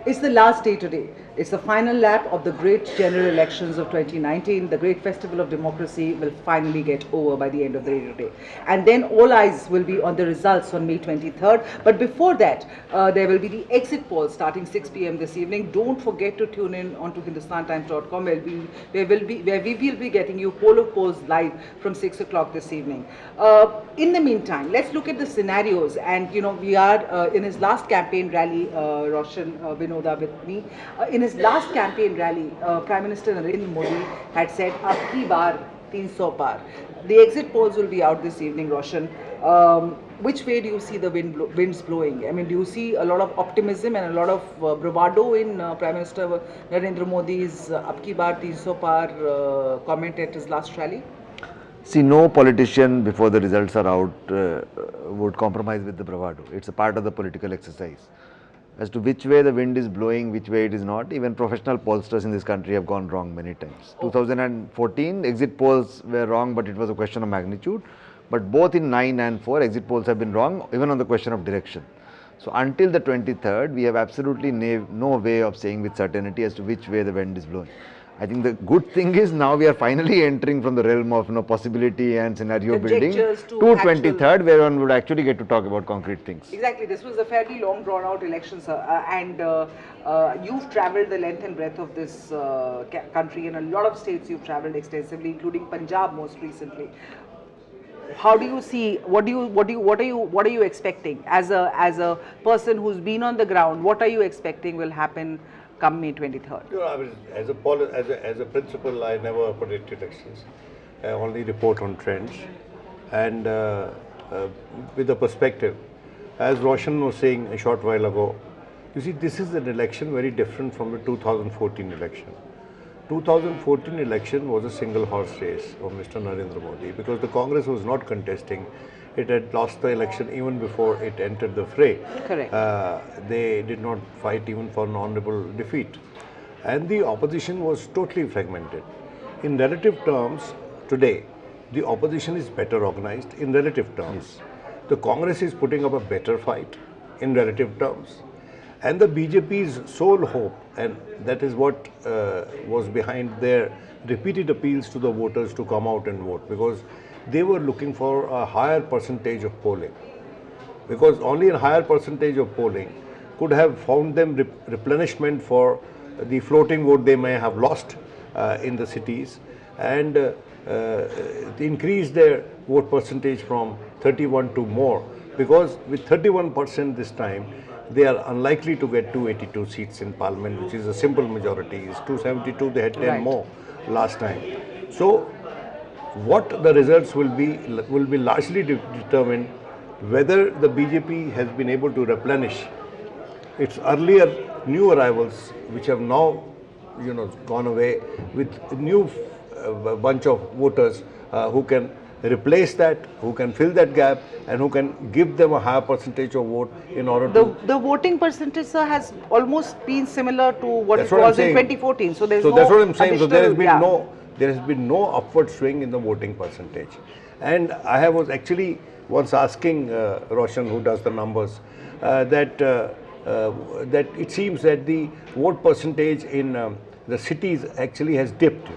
It's the last day today. It's the final lap of the great general elections of 2019. The great festival of democracy will finally get over by the end of the day today. And then all eyes will be on the results on May 23rd. But before that, there will be the exit polls starting 6 p.m. this evening. Don't forget to tune in onto HindustanTimes.com where we will be getting you poll of polls live from 6 o'clock this evening. In the meantime, let's look at the scenarios. And, we are in his last campaign rally, Roshan, Vinoda with me. In his last campaign rally, Prime Minister Narendra Modi had said, "Ab ki baar 300 par." The exit polls will be out this evening, Roshan. Which way do you see the winds blowing? I mean, do you see a lot of optimism and a lot of bravado in Prime Minister Narendra Modi's "Ab ki baar 300 par" comment at his last rally? See, no politician before the results are out would compromise with the bravado. It's a part of the political exercise. As to which way the wind is blowing, which way it is not, even professional pollsters in this country have gone wrong many times. 2014 exit polls were wrong, but it was a question of magnitude. But both in 9 and 4 exit polls have been wrong, even on the question of direction. So until the 23rd, we have absolutely no way of saying with certainty as to which way the wind is blowing. I think the good thing is now we are finally entering from the realm of possibility and scenario building to 23rd, where one would actually get to talk about concrete things. Exactly. This was a fairly long drawn out election, sir. And you've travelled the length and breadth of this country. In a lot of states you've travelled extensively, including Punjab most recently. How do you see? What are you expecting as a person who's been on the ground? What are you expecting will happen come May 23rd? I mean, as a principle, I never predict elections. I only report on trends and with a perspective. As Roshan was saying a short while ago, you see, this is an election very different from the 2014 election. 2014 election was a single horse race of Mr. Narendra Modi because the Congress was not contesting. It had lost the election even before it entered the fray. Correct. They did not fight even for an honorable defeat. And the opposition was totally fragmented. In relative terms, today, the opposition is better organized in relative terms. Yes. The Congress is putting up a better fight in relative terms. And the BJP's sole hope, and that is what was behind their repeated appeals to the voters to come out and vote, because they were looking for a higher percentage of polling. Because only a higher percentage of polling could have found them replenishment for the floating vote they may have lost in the cities and increase their vote percentage from 31 to more. Because with 31% this time, they are unlikely to get 282 seats in Parliament, which is a simple majority. It's 272, they had 10 more last time. So, what the results will be largely determined whether the BJP has been able to replenish its earlier new arrivals, which have now, gone away with a new bunch of voters who can replace that, who can fill that gap, and who can give them a higher percentage of vote in order to... The voting percentage, sir, has almost been similar to what it was in 2014. So that's what I'm saying. So there has been no upward swing in the voting percentage. And I was actually once asking Roshan, who does the numbers, that it seems that the vote percentage in the cities actually has dipped,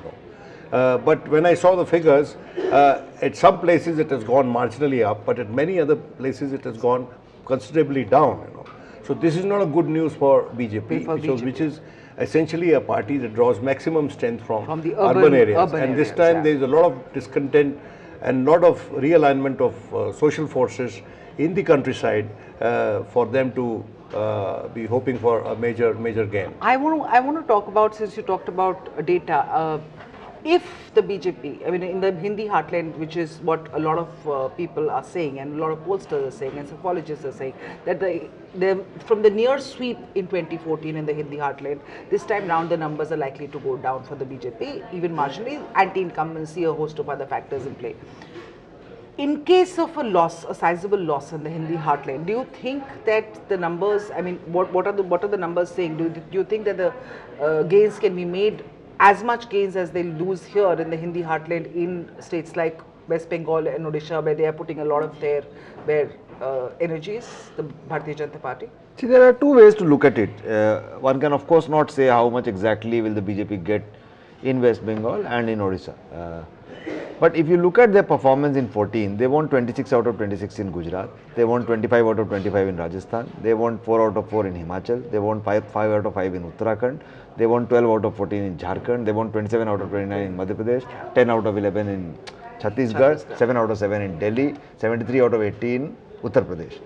but when I saw the figures, at some places it has gone marginally up, but at many other places it has gone considerably down. So this is not a good news for BJP, which is essentially a party that draws maximum strength from the urban areas. And this time there is a lot of discontent and a lot of realignment of social forces in the countryside for them to be hoping for a major gain. I want to talk about, since you talked about data, if the BJP, I mean in the Hindi heartland, which is what a lot of people are saying and a lot of pollsters are saying and psychologists are saying, that from the near sweep in 2014 in the Hindi heartland, this time round the numbers are likely to go down for the BJP, even marginally, anti-incumbency, a host of other factors in play. In case of a loss, a sizable loss in the Hindi heartland, do you think that the numbers, I mean, what are the numbers saying? Do you think that the gains can be made, as much gains as they lose here in the Hindi heartland in states like West Bengal and Odisha, where they are putting a lot of where energies, the Bharatiya Janata Party? See, there are two ways to look at it. One can of course not say how much exactly will the BJP get in West Bengal and in Odisha. But if you look at their performance in 14, they won 26 out of 26 in Gujarat, they won 25 out of 25 in Rajasthan, they won 4 out of 4 in Himachal, they won 5 out of 5 in Uttarakhand, they won 12 out of 14 in Jharkhand, they won 27 out of 29 in Madhya Pradesh, 10 out of 11 in Chhattisgarh, 7 out of 7 in Delhi, 73 out of 80 in Uttar Pradesh.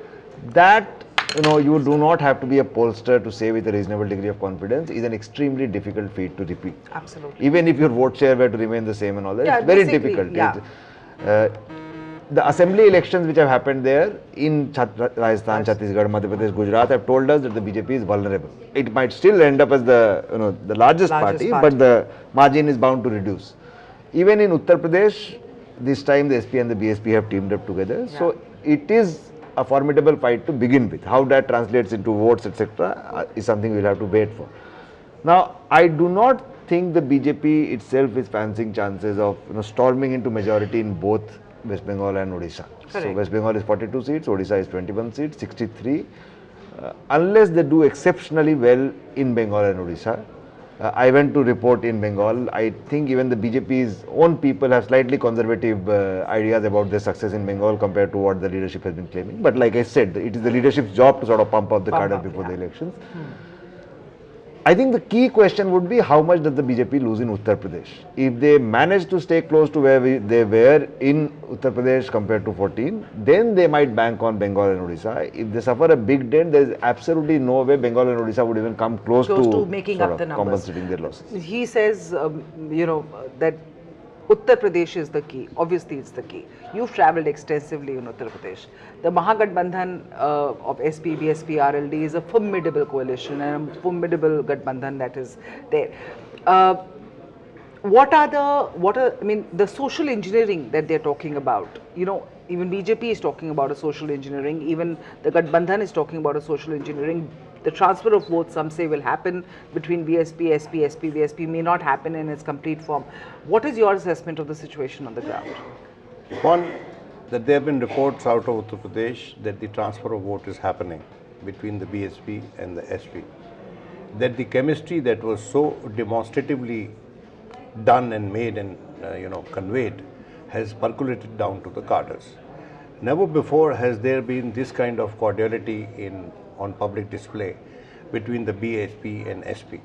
That, you do not have to be a pollster to say with a reasonable degree of confidence is an extremely difficult feat to repeat. Absolutely. Even if your vote share were to remain the same and all that, Yeah, it's very basically, difficult. yeah. The assembly elections which have happened there in Rajasthan, Chhattisgarh, Madhya Pradesh, Gujarat have told us that the BJP is vulnerable. It might still end up as the largest party, but the margin is bound to reduce. Even in Uttar Pradesh, this time the SP and the BSP have teamed up together. Yeah. So it is a formidable fight to begin with. How that translates into votes, etc., is something we'll have to wait for. Now, I do not think the BJP itself is fancying chances of storming into majority in both West Bengal and Odisha. Correct. So West Bengal is 42 seats, Odisha is 21 seats, 63. Unless they do exceptionally well in Bengal and Odisha. I went to report in Bengal. I think even the BJP's own people have slightly conservative ideas about their success in Bengal compared to what the leadership has been claiming. But like I said, it is the leadership's job to sort of pump up the cadre before the elections. I think the key question would be how much does the BJP lose in Uttar Pradesh? If they manage to stay close to where they were in Uttar Pradesh compared to 14, then they might bank on Bengal and Odisha. If they suffer a big dent, there is absolutely no way Bengal and Odisha would even come close to making up the numbers, compensating their losses. He says, that Uttar Pradesh is the key. Obviously, it's the key. You've travelled extensively in Uttar Pradesh. The Mahagathbandhan of SP, BSP, RLD is a formidable coalition and a formidable Gathbandhan that is there. What are the social engineering that they're talking about? Even BJP is talking about a social engineering. Even the Gathbandhan is talking about a social engineering. The transfer of votes, some say, will happen between BSP, SP, BSP, may not happen in its complete form. What is your assessment of the situation on the ground? One, that there have been reports out of Uttar Pradesh that the transfer of vote is happening between the BSP and the SP. That the chemistry that was so demonstratively done and made and conveyed has percolated down to the cadres. Never before has there been this kind of cordiality on public display between the BSP and SP.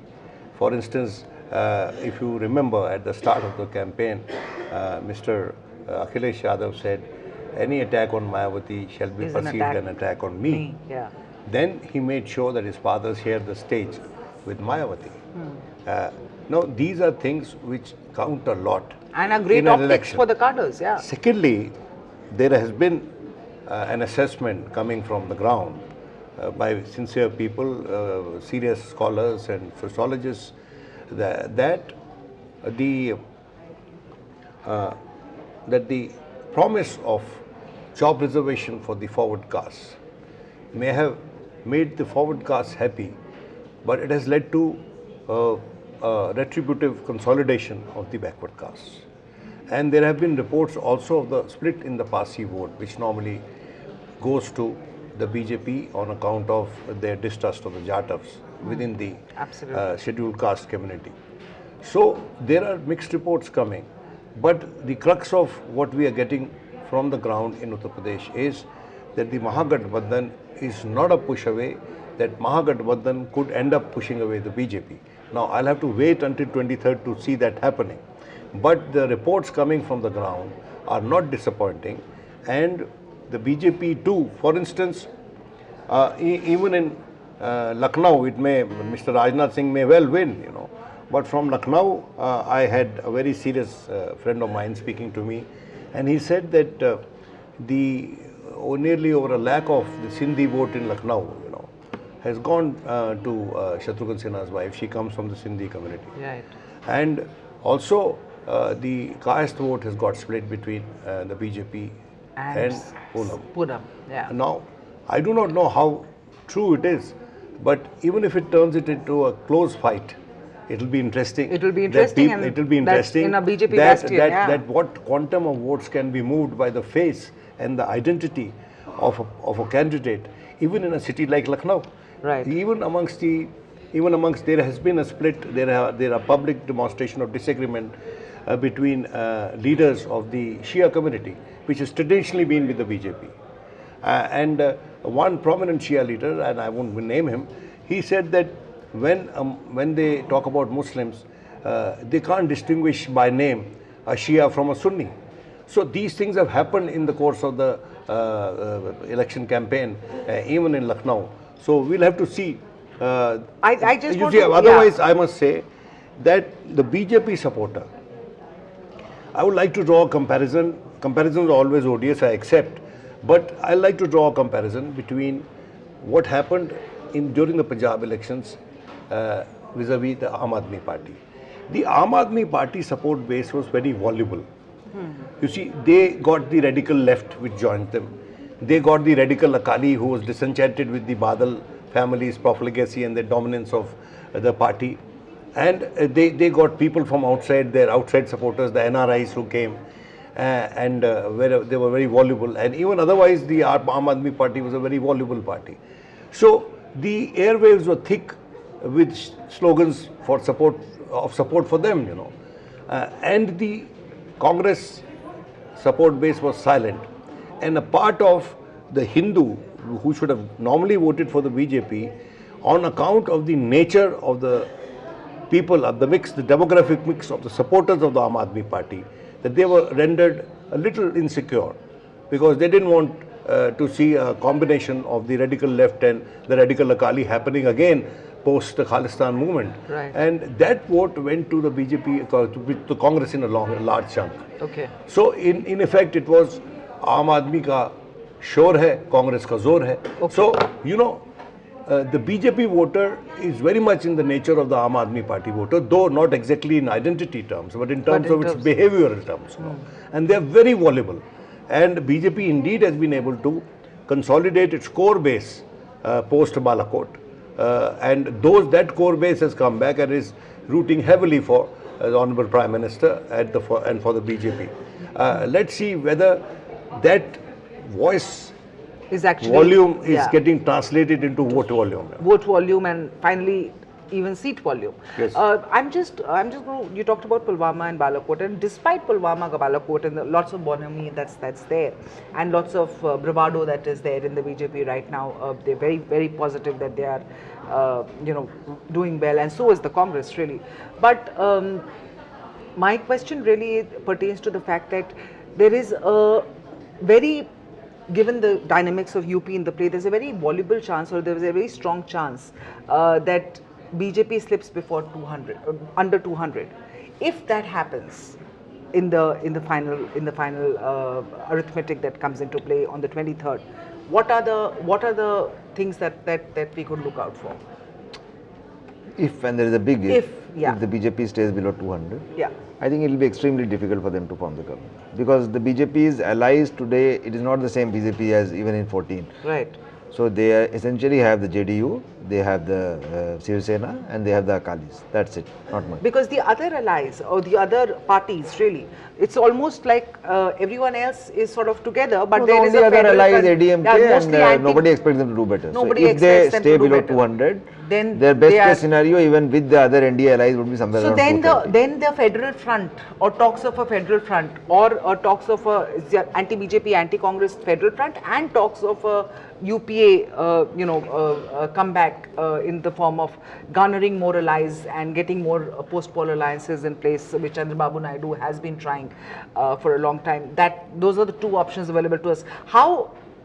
For instance, if you remember at the start of the campaign, Mr. Akhilesh Yadav said, any attack on Mayawati shall be perceived an attack on me. Yeah. Then he made sure that his father shared the stage with Mayawati. Now, these are things which count a lot. And a great optics for the cadres, yeah. Secondly, there has been an assessment coming from the ground by sincere people, serious scholars and sociologists, that the promise of job reservation for the forward castes may have made the forward castes happy, but it has led to retributive consolidation of the backward castes. And there have been reports also of the split in the Parsi vote, which normally goes to the BJP on account of their distrust of the Yadavs within the scheduled caste community. So there are mixed reports coming, but the crux of what we are getting from the ground in Uttar Pradesh is that the Mahagathbandhan is not a push away, that Mahagathbandhan could end up pushing away the BJP. Now, I'll have to wait until 23rd to see that happening. But the reports coming from the ground are not disappointing, and the BJP too, for instance, even in Lucknow, Mr. Rajnath Singh may well win, But from Lucknow, I had a very serious friend of mine speaking to me, and he said that nearly over a lakh of the Sindhi vote in Lucknow, has gone to Shatrughan Sinha's wife. She comes from the Sindhi community. Right. And also, the caste vote has got split between the BJP and Poonam. Yeah. Now, I do not know how true it is, but even if it turns it into a close fight, it will be interesting. It will be interesting. It will be interesting in a BJP bastion, that what quantum of votes can be moved by the face and the identity of a candidate, even in a city like Lucknow. Right. Even amongst there has been a split. There are public demonstration of disagreement between leaders of the Shia community, which has traditionally been with the BJP. And one prominent Shia leader, and I won't name him, he said that when they talk about Muslims, they can't distinguish by name a Shia from a Sunni. So these things have happened in the course of the election campaign, even in Lucknow. So we'll have to see. I just you want see, to, otherwise, I must say that the BJP supporter, I would like to draw a comparison. Comparisons are always odious, I accept. But I like to draw a comparison between what happened during the Punjab elections vis-a-vis the Aam Aadmi Party. The Aam Aadmi Party support base was very voluble. You see, they got the radical left which joined them. They got the radical Akali who was disenchanted with the Badal family's profligacy and the dominance of the party. And they got people from outside, their outside supporters, the NRIs who came and they were very voluble. And even otherwise, the Aam Aadmi Party was a very voluble party. So the airwaves were thick with slogans for support for them, you know. And the Congress support base was silent. And a part of the Hindu who should have normally voted for the BJP, on account of the nature of the people, of the mix, the demographic mix of the supporters of the Aam Aadmi Party, that they were rendered a little insecure because they didn't want to see a combination of the radical left and the radical Akali happening again post the Khalistan movement. Right. And that vote went to the BJP, to Congress in a large chunk. Okay. So in effect it was Aam Aadmi ka shor hai, Congress ka zor hai. Okay. So, you know, the BJP voter is very much in the nature of the Aam Aadmi Party voter, though not exactly in identity terms, but in terms of its behavioral terms. And they are very voluble. And BJP indeed has been able to consolidate its core base post Balakot. And that core base has come back and is rooting heavily for the Honorable Prime Minister and for the BJP. Let's see whether that voice is actually volume is getting translated into vote volume. Vote volume and finally even seat volume. Yes. I'm just going to, you talked about Pulwama and Balakot, and despite Pulwama, Balakot, and lots of bonhomie that's there, and lots of bravado that is there in the BJP right now, they're very, very positive that they are, doing well, and so is the Congress really. But my question really pertains to the fact that there is a very, given the dynamics of UP in the play, there's a very voluble chance, or there's a very strong chance that BJP slips before 200, under 200. If that happens in the final arithmetic that comes into play on the 23rd, what are the things that we could look out for? If, and there is a big if the BJP stays below 200, I think it will be extremely difficult for them to form the government, because the BJP's allies today, it is not the same BJP as even in 14. Right. So they essentially have the JDU, they have the Shiv Sena, and they have the Akalis. That's it, not much. Because the other allies or the other parties, really, it's almost like everyone else is sort of together, but there is a other ally is ADMK, and nobody expects them to do better. Nobody so if they expects them stay to do below better. 200, then their best case scenario, even with the other NDA allies, would be somewhere so around then the federal front, or talks of a federal front, or talks of a anti-BJP, anti-Congress federal front, and talks of a UPA, comeback in the form of garnering more allies and getting more post-poll alliances in place, which Chandrababu Naidu has been trying for a long time. Those are the two options available to us.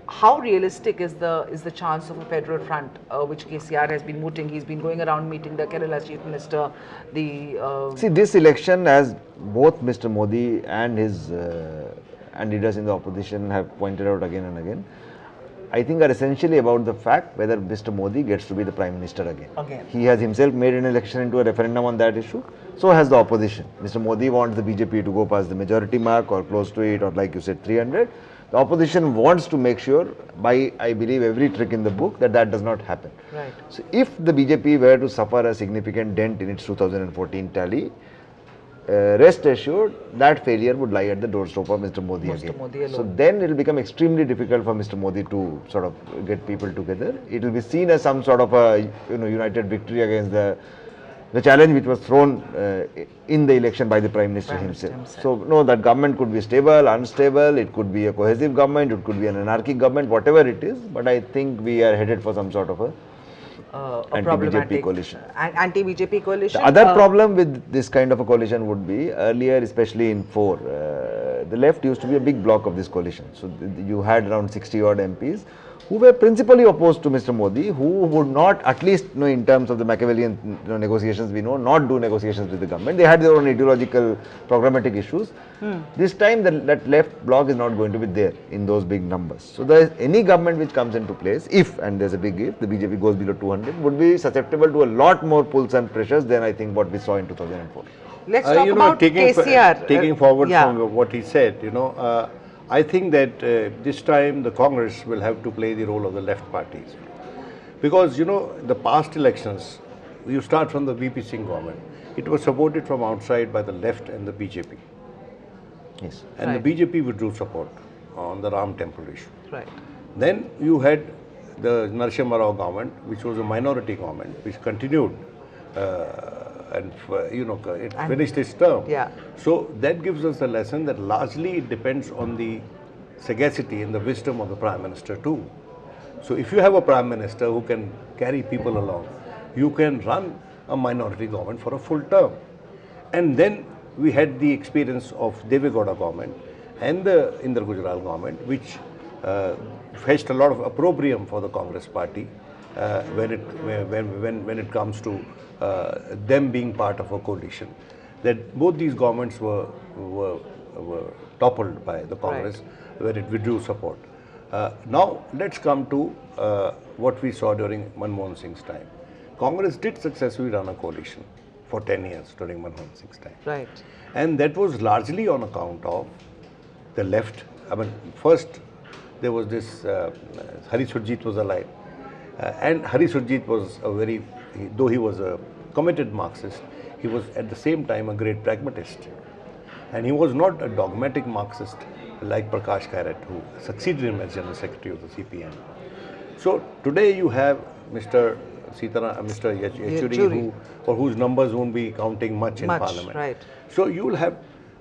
How realistic is the chance of a federal front, which KCR has been mooting? He's been going around meeting the Kerala Chief Minister. See, this election, as both Mr. Modi and his and leaders in the opposition have pointed out again and again, I think are essentially about the fact whether Mr. Modi gets to be the Prime Minister again. He has himself made an election into a referendum on that issue. So has the opposition. Mr. Modi wants the BJP to go past the majority mark or close to it, or like you said, 300. The opposition wants to make sure, by I believe every trick in the book, that does not happen. Right. So if the BJP were to suffer a significant dent in its 2014 tally, rest assured that failure would lie at the doorstep of Mr. Modi Mr. again. Modi alone. So then it will become extremely difficult for Mr. Modi to sort of get people together. It will be seen as some sort of a united victory against the challenge which was thrown in the election by the Prime Minister himself. So no, that government could be stable, unstable, it could be a cohesive government, it could be an anarchic government, whatever it is, but I think we are headed for some sort of a anti-BJP coalition. Anti-BJP coalition. The other problem with this kind of a coalition would be, earlier especially in 4, the left used to be a big block of this coalition. So you had around 60 odd MPs who were principally opposed to Mr. Modi, who would not, at least in terms of the Machiavellian negotiations we know, not do negotiations with the government. They had their own ideological, programmatic issues. This time that left bloc is not going to be there in those big numbers. So any government which comes into place, if, and there's a big if, the BJP goes below 200, would be susceptible to a lot more pulls and pressures than I think what we saw in 2004. Let's talk about KCR. Taking forward from what he said, I think that this time the Congress will have to play the role of the left parties. Because, the past elections, you start from the VP Singh government, it was supported from outside by the left and the BJP. Yes. And the BJP withdrew support on the Ram temple issue. Right. Then you had the Narasimha Rao government, which was a minority government, which continued and it finished its term. Yeah. So that gives us a lesson that largely it depends on the sagacity and the wisdom of the Prime Minister too. So if you have a Prime Minister who can carry people along, you can run a minority government for a full term. And then we had the experience of Deve Gowda government and the Indra Gujral government, which fetched a lot of opprobrium for the Congress party when it comes to them being part of a coalition. That both these governments were toppled by the Congress, where it withdrew support. Now let's come to what we saw during Manmohan Singh's time. Congress did successfully run a coalition for 10 years during Manmohan Singh's time. Right. And that was largely on account of the left. I mean, first there was this Hari Surjit was alive. And Hari Surjit was though he was a committed Marxist, he was at the same time a great pragmatist. And he was not a dogmatic Marxist like Prakash Kairat, who succeeded him as General Secretary of the CPM. So today you have Mr. Yechuri, whose numbers won't be counting much in Parliament. Right. So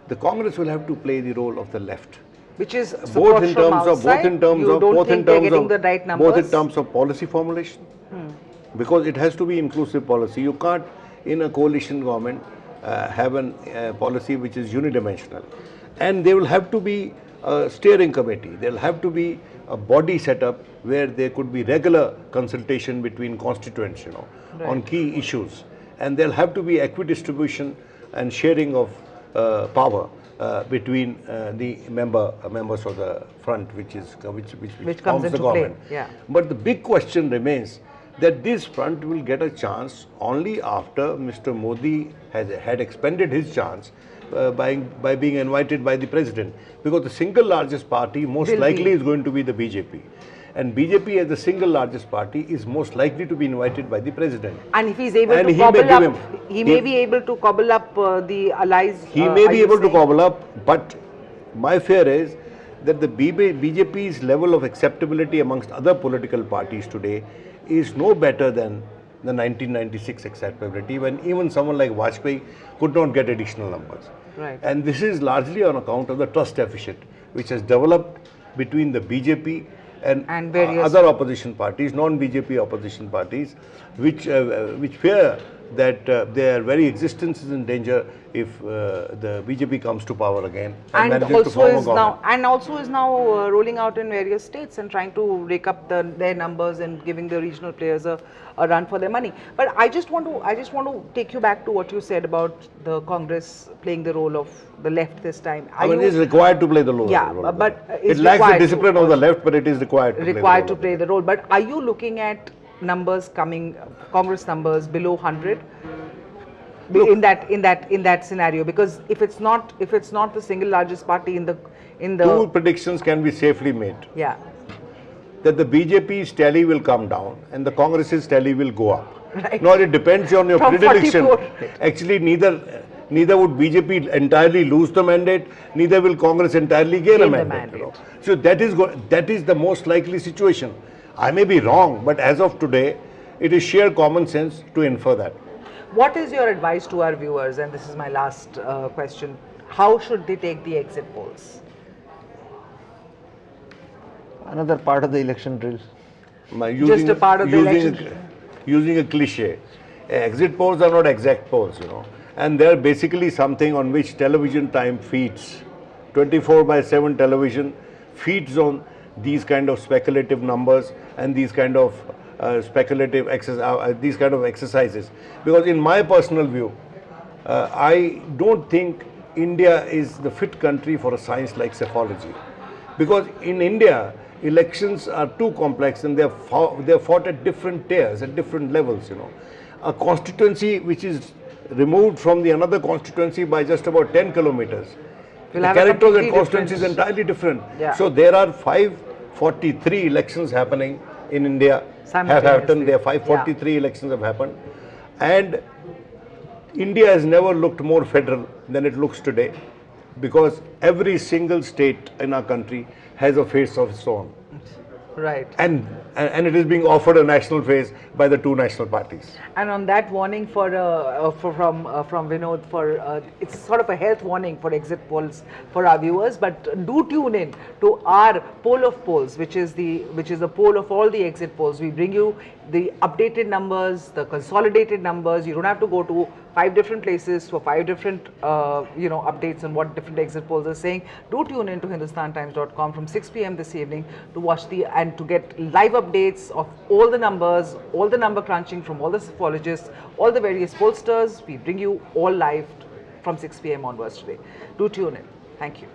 the Congress will have to play the role of the left. Which is both in terms of policy formulation, because it has to be inclusive policy. You can't, in a coalition government, have a policy which is unidimensional, and there will have to be a steering committee. There will have to be a body set up where there could be regular consultation between constituents, on key issues, and there will have to be equidistribution and sharing of power between the members of the front, which forms the government. Yeah. But the big question remains that this front will get a chance only after Mr. Modi had expended his chance by being invited by the president, because the single largest party most likely is going to be the BJP. And BJP as the single largest party is most likely to be invited by the president. And if he's able to cobble up, he may be able to cobble up the allies. He may be able to cobble up, but my fear is that the BJP's level of acceptability amongst other political parties today is no better than the 1996 acceptability, when even someone like Vajpayee could not get additional numbers. Right. And this is largely on account of the trust deficit which has developed between the BJP and various other opposition parties, non-BJP opposition parties, which fear that their very existence is in danger if the BJP comes to power again and manages to form a government. And also is now rolling out in various states and trying to rake up their numbers and giving the regional players a run for their money. But I just want to take you back to what you said about the Congress playing the role of the left this time. It is required to play the role. Yeah, but it lacks the discipline of the left, but it is required to play the role. But are you looking at numbers coming, Congress numbers below 100 in that scenario? Because if it's not the single largest party in the two predictions can be safely made. Yeah. That the BJP's tally will come down and the Congress's tally will go up. Right. No, it depends on your From prediction. 44. Actually, neither neither would BJP entirely lose the mandate, neither will Congress entirely gain a mandate. You know. So that is the most likely situation. I may be wrong, but as of today, it is sheer common sense to infer that. What is your advice to our viewers? And this is my last question. How should they take the exit polls? Another part of the election drill. Just a part of the election. Using a cliche. Exit polls are not exact polls, you know. And they are basically something on which television time feeds. 24/7 television feeds on these kind of speculative numbers and these kind of these kind of exercises. Because in my personal view, I don't think India is the fit country for a science like psychology. Because in India, elections are too complex and they are fought at different tiers, at different levels, you know. A constituency which is removed from the another constituency by just about 10 kilometers. The character of that constituency is entirely different. Yeah. So there are 543 elections happening in India. Have happened. There are 543 elections have happened. And India has never looked more federal than it looks today, because every single state in our country has a face of its own. Right. And it is being offered a national face by the two national parties. And on that warning from Vinod, it's sort of a health warning for exit polls for our viewers. But do tune in to our poll of polls, which is the poll of all the exit polls. We bring you the updated numbers, the consolidated numbers. You don't have to go to 5 different places for 5 different updates on what different exit polls are saying. Do tune in to HindustanTimes.com from 6 p.m. this evening to watch and to get live updates of all the numbers, all the number crunching from all the psephologists, all the various pollsters. We bring you all live from 6 p.m. onwards today. Do tune in. Thank you.